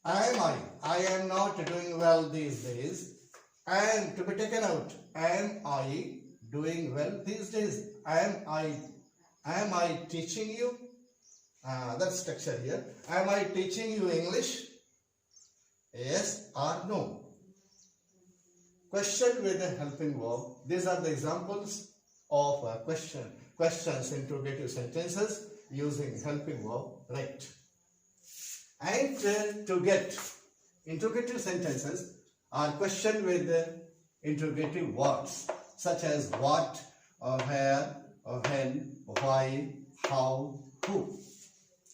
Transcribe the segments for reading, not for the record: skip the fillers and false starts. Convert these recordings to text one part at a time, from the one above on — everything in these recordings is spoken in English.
Am I? I am not doing well these days. And to be taken out. Am I doing well these days? Am I teaching you? That's structure here. Am I teaching you English? Yes or no? Question with a helping verb. These are the examples of questions, interrogative sentences using helping verb right. And to get interrogative sentences are question with interrogative words such as what, where, when, why, how, who.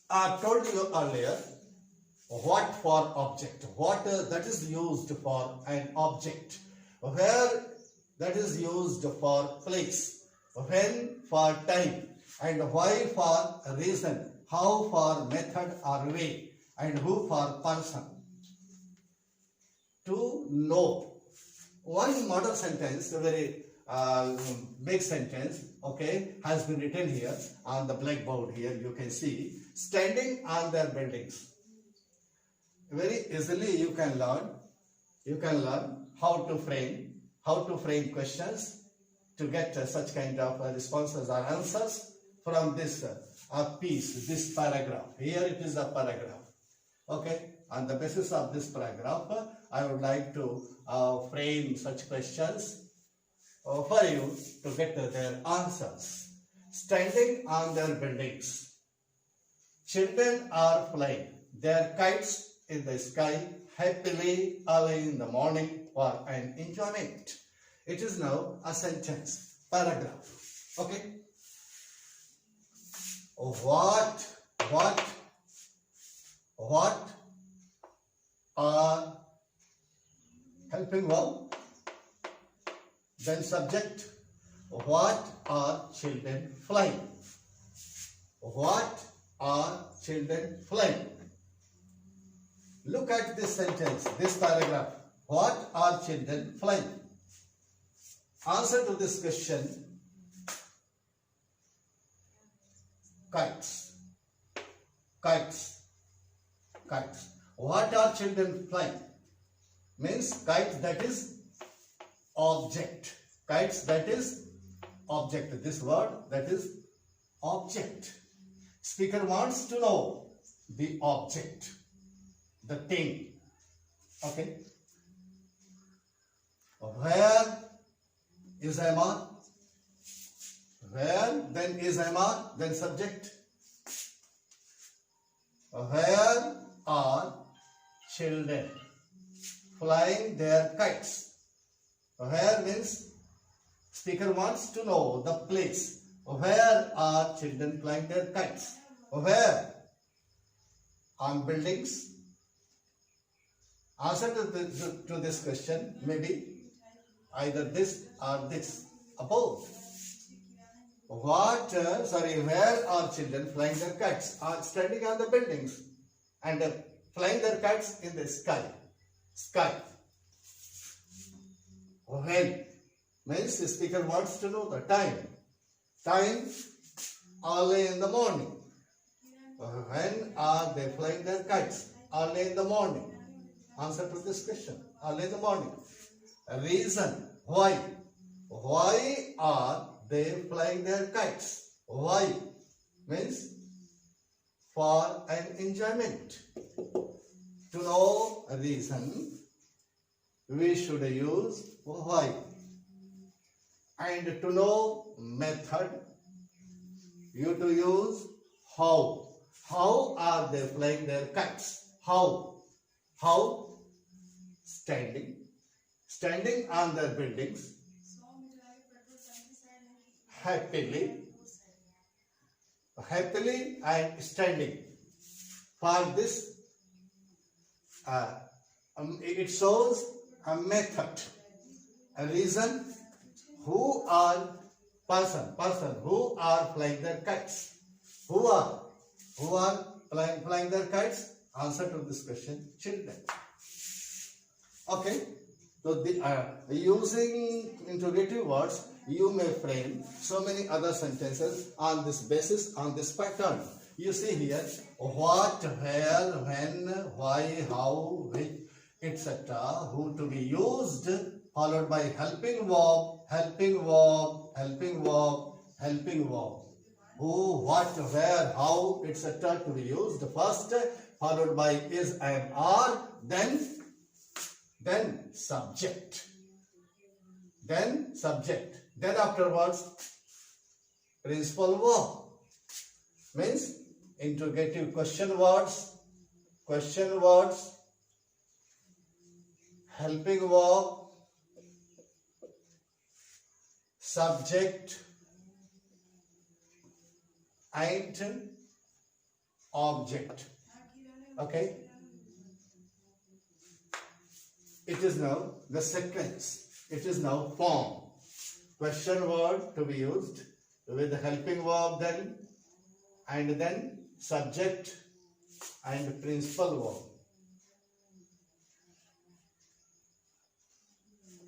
I told you earlier what for object, what that is used for an object, where that is used for place, when for time, and why for reason, how for method or way, and who for person. To know. One model sentence, a very big sentence, okay, has been written here on the blackboard here. You can see, standing on their buildings. Very easily you can learn how to frame questions to get such kind of responses or answers from this piece, this paragraph. Here it is a paragraph. Okay, on the basis of this paragraph, I would like to frame such questions for you to get their answers. Standing on their buildings. Children are flying their kites in the sky happily early in the morning for an enjoyment. It is now a sentence, paragraph. Okay. What are helping verb? Then subject. What are children flying? What are children flying? Look at this sentence, this paragraph. What are children flying? Answer to this question, kites. Kites. Kites. What are children flying? Means kites, that is object. Kites, that is object. This word, that is object. Speaker wants to know the object, the thing. Okay. Where is Emma? Where, then is Emma, then subject. Where are children flying their kites? Where means speaker wants to know the place. Where are children flying their kites? Where? On buildings. Answer to this question may be either this or this, above. Where are children flying their kites? Are standing on the buildings and flying their kites in the sky. Sky. When means the speaker wants to know the time. Time early in the morning. When are they flying their kites? Early in the morning. Answer to this question. Early in the morning. Reason. Why? Why are they flying their kites? Why? Means for an enjoyment. To know a reason, we should use why. And to know method, you to use how. How are they flying their kites? How? How? Standing. Standing on their buildings. Happily and standing. For this, it shows a method, a reason. Who are person who are flying their kites? Who are flying their kites? Answer to this question, children. Okay. So using interrogative words, you may frame so many other sentences on this basis, on this pattern. You see here, what, where, when, why, how, which, etc. Who to be used, followed by helping verb, helping verb, helping verb, helping verb. Who, what, where, how, etc. to be used first, followed by is, am, are, then subject. Then subject. Then afterwards, principal verb. Means interrogative question words, helping verb, subject, and object. Okay? It is now the sequence. It is now form. Question word to be used with the helping verb then, and then subject and principal verb.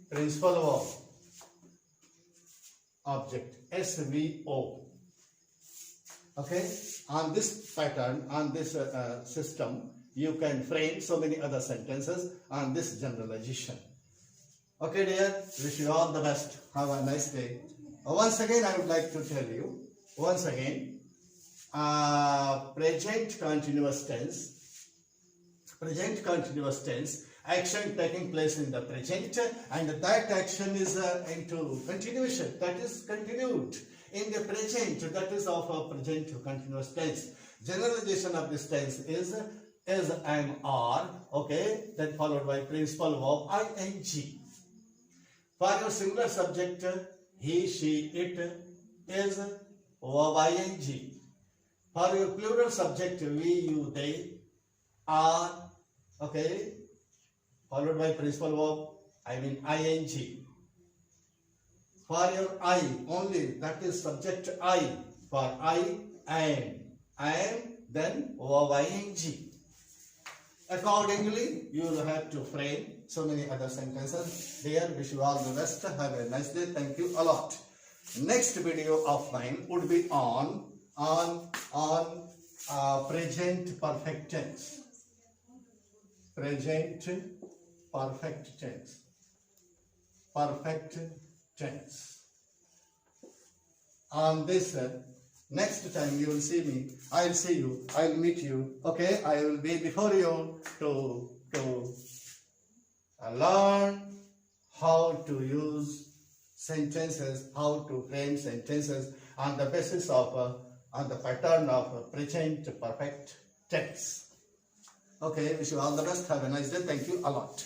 Principal verb, object, SVO. Okay, on this pattern, on this system, you can frame so many other sentences on this generalization. Okay, dear, wish you all the best. Have a nice day. Once again, I would like to tell you, once again, present continuous tense, action taking place in the present, and that action is into continuation, that is continued in the present, that is of a present continuous tense. Generalization of this tense is am, are, okay, then followed by principal verb ing. For your singular subject, he, she, it is verb ing. For your plural subject, we, you, they are, okay, followed by principal verb, ing. For your I only, that is subject I. For I am, then verb ing. Accordingly, you will have to frame so many other sentences. Dear, wish you all the best. Have a nice day. Thank you a lot. Next video of mine would be on present perfect tense. Present perfect tense. Perfect tense. On this, next time you will see me, I will see you, I will meet you, okay? I will be before you to learn how to use sentences, how to frame sentences on the basis of, on the pattern of present perfect tense. Okay, wish you all the best. Have a nice day. Thank you a lot.